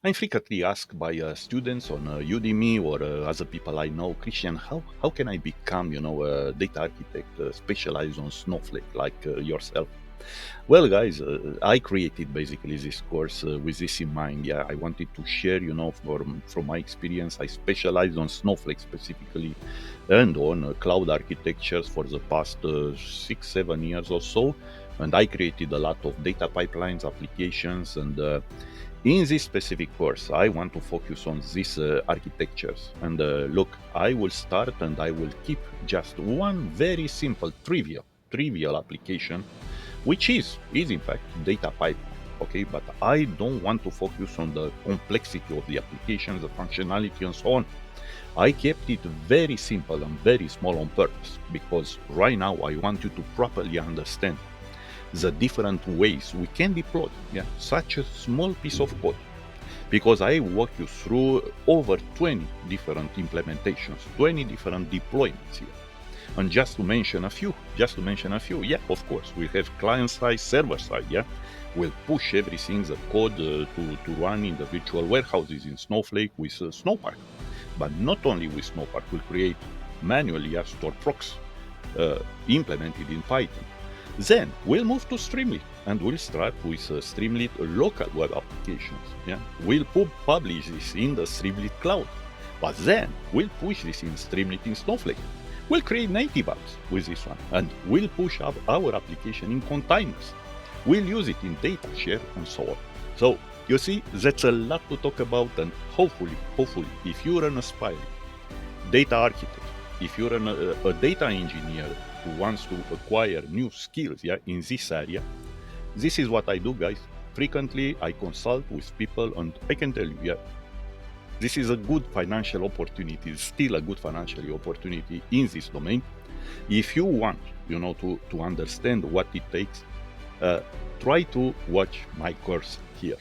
I'm frequently asked by students on Udemy or other people I know, Christian, how can I become, a data architect specialized on Snowflake like yourself? Well, guys, I created basically this course with this in mind. Yeah, I wanted to share, from my experience, I specialize on Snowflake specifically and on cloud architectures for the past 6, 7 years or so. And I created a lot of data pipelines, applications, and in this specific course, I want to focus on these architectures. And look, I will start and I will keep just one very simple trivial application, which is in fact data pipeline. Okay, but I don't want to focus on the complexity of the applications, the functionality, and so on. I kept it very simple and very small on purpose because right now I want you to properly understand the different ways we can deploy such a small piece of code, because I walk you through over 20 different implementations, 20 different deployments here. And just to mention a few, yeah, of course, we have client side, server side, yeah. We'll push everything, the code to run in the virtual warehouses in Snowflake with Snowpark. But not only with Snowpark, we'll create manually a store procs implemented in Python. Then we'll move to Streamlit and we'll start with Streamlit local web applications. Yeah, we'll publish this in the Streamlit cloud, but then we'll push this in Streamlit in Snowflake. We'll create native apps with this one, and we'll push up our application in containers. We'll use it in data share and so on. So you see, that's a lot to talk about, and hopefully, if you're an aspiring data architect, if you're a data engineer who wants to acquire new skills, yeah, in this area, this is what I do, guys. Frequently, I consult with people, and I can tell you, yeah, this is a good financial opportunity, still a good financial opportunity in this domain. If you want, to understand what it takes, try to watch my course here.